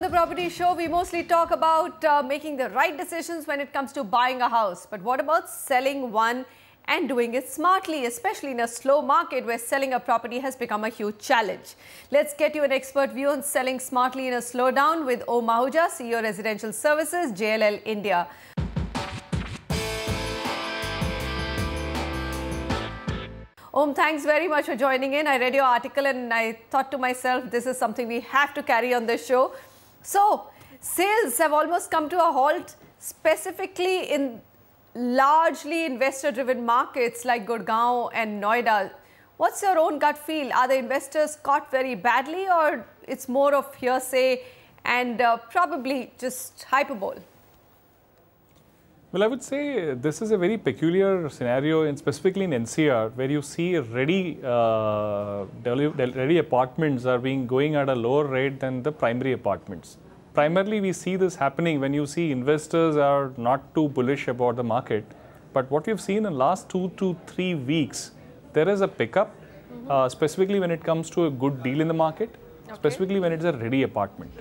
The property show, we mostly talk about making the right decisions when it comes to buying a house. But what about selling one and doing it smartly, especially in a slow market where selling a property has become a huge challenge? Let's get you an expert view on selling smartly in a slowdown with Om Ahuja, CEO Residential Services, JLL India. Om, thanks very much for joining in. I read your article and I thought to myself, this is something we have to carry on this show. So, sales have almost come to a halt, specifically in largely investor-driven markets like Gurgaon and Noida. What's your own gut feel? Are the investors caught very badly, or it's more of hearsay and probably just hyperbole? Well, I would say this is a very peculiar scenario, specifically in NCR, where you see ready apartments are going at a lower rate than the primary apartments. Primarily, we see this happening when you see investors are not too bullish about the market. But what we've seen in the last 2 to 3 weeks, there is a pickup, specifically when it comes to a good deal in the market, specifically when it's a ready apartment.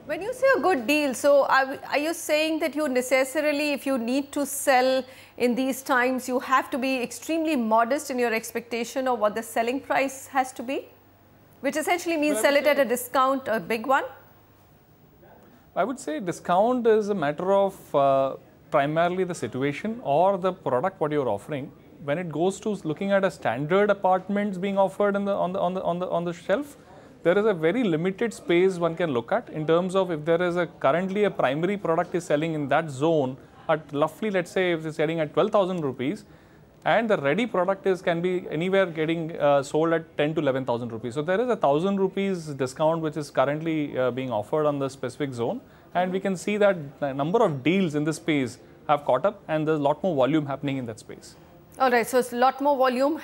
When you say a good deal, so are you saying that you necessarily, if you need to sell in these times, you have to be extremely modest in your expectation of what the selling price has to be? Which essentially means sell it at a discount, a big one? I would say discount is a matter of primarily the situation or the product what you're offering. When it goes to looking at a standard apartments being offered on the shelf, there is a very limited space one can look at in terms of if there is currently a primary product is selling in that zone at roughly, let's say, if it's selling at 12,000 rupees, and the ready product can be anywhere getting sold at 10 to 11,000 rupees. So there is 1,000 rupees discount which is currently being offered on the specific zone, and we can see that the number of deals in this space have caught up, and there's a lot more volume happening in that space. All right, so a lot more volume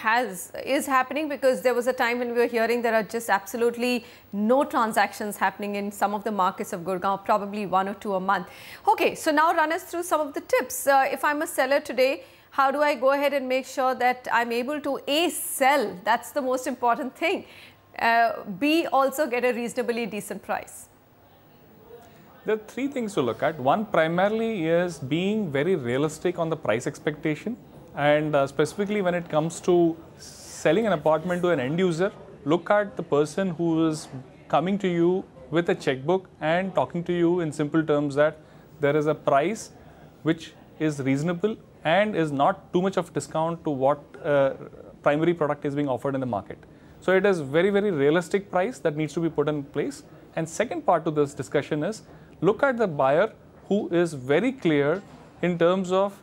is happening, because there was a time when we were hearing there are just absolutely no transactions happening in some of the markets of Gurgaon, probably 1 or 2 a month. Okay, so now run us through some of the tips. If I'm a seller today, how do I go ahead and make sure that I'm able to A, sell, that's the most important thing, B, also get a reasonably decent price? There are 3 things to look at. One primarily is being very realistic on the price expectation. And specifically when it comes to selling an apartment to an end user, look at the person who is coming to you with a checkbook and talking to you in simple terms that there is a price which is reasonable and is not too much of discount to what primary product is being offered in the market. So it is very, very realistic price that needs to be put in place. And second part to this discussion is look at the buyer who is very clear in terms of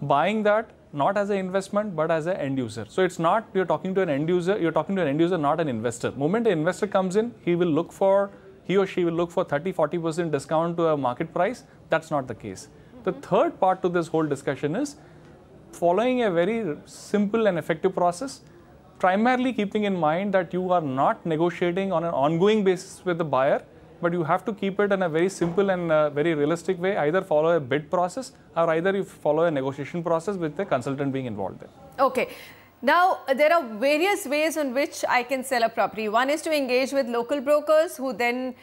buying that not as an investment but as an end user. So it's not you're talking to an end user, not an investor. The moment an investor comes in, he or she will look for 30-40% discount to a market price. That's not the case. The third part to this whole discussion is following a very simple and effective process, primarily keeping in mind that you are not negotiating on an ongoing basis with the buyer, but you have to keep it in a very simple and very realistic way. Either follow a bid process or either you follow a negotiation process with the consultant being involved there. Okay. Now, there are various ways in which I can sell a property. One is to engage with local brokers who then,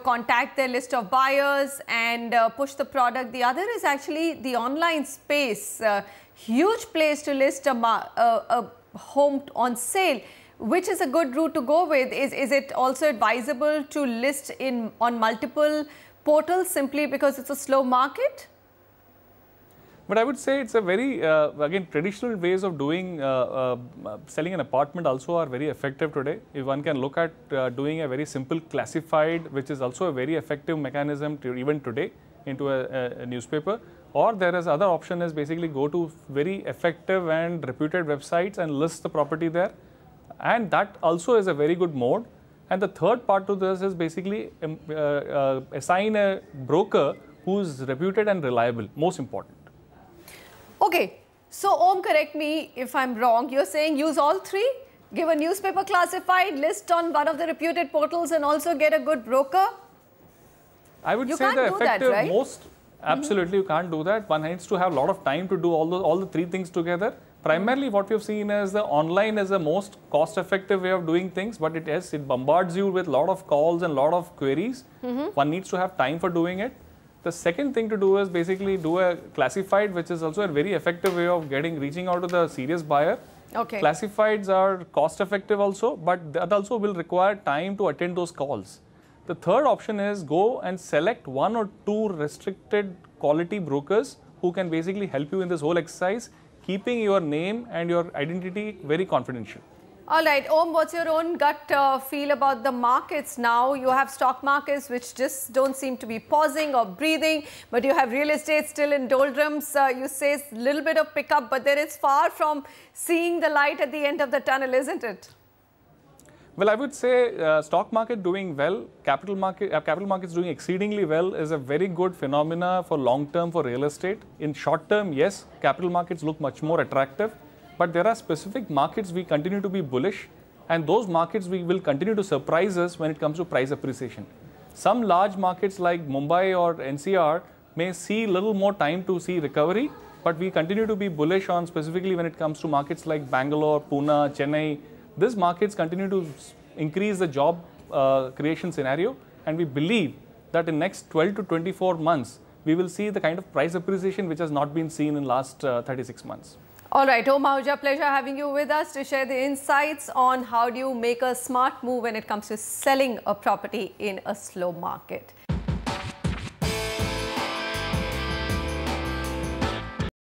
contact their list of buyers and push the product. The other is actually the online space. Huge place to list a home on sale. Which is a good route to go with? Is it also advisable to list on multiple portals simply because it's a slow market? But I would say it's a very, again, traditional ways of doing selling an apartment also are very effective today. If one can look at doing a very simple classified, which is also a very effective mechanism to even today into a newspaper, or there is other option is basically go to very effective and reputed websites and list the property there. And that also is a very good mode. And the third part to this is basically assign a broker who is reputed and reliable, most important. Okay, so Om, correct me if I'm wrong. You're saying use all 3? Give a newspaper classified, list on one of the reputed portals and also get a good broker? I would say the effective most, absolutely you can't do that. One needs to have a lot of time to do all the 3 things together. Primarily, what we have seen is the online is the most cost-effective way of doing things, but it bombards you with a lot of calls and a lot of queries. One needs to have time for doing it. The second thing to do is basically do a classified, which is also a very effective way of reaching out to the serious buyer. Okay. Classifieds are cost-effective also, but that also will require time to attend those calls. The third option is go and select 1 or 2 restricted quality brokers who can basically help you in this whole exercise, keeping your name and your identity very confidential. All right, Om, what's your own gut feel about the markets now? You have stock markets which just don't seem to be pausing or breathing, but you have real estate still in doldrums. You say a little bit of pickup, but there is far from seeing the light at the end of the tunnel, isn't it? Well, I would say stock market doing well, capital markets doing exceedingly well is a very good phenomena for long term for real estate. In short term, yes, capital markets look much more attractive, but there are specific markets we continue to be bullish, and those markets we will continue to surprise us when it comes to price appreciation. Some large markets like Mumbai or NCR may see a little more time to see recovery, but we continue to be bullish on specifically when it comes to markets like Bangalore, Pune, Chennai. These markets continue to increase the job creation scenario, and we believe that in next 12 to 24 months, we will see the kind of price appreciation which has not been seen in last 36 months. All right, Om Ahuja, pleasure having you with us to share the insights on how do you make a smart move when it comes to selling a property in a slow market.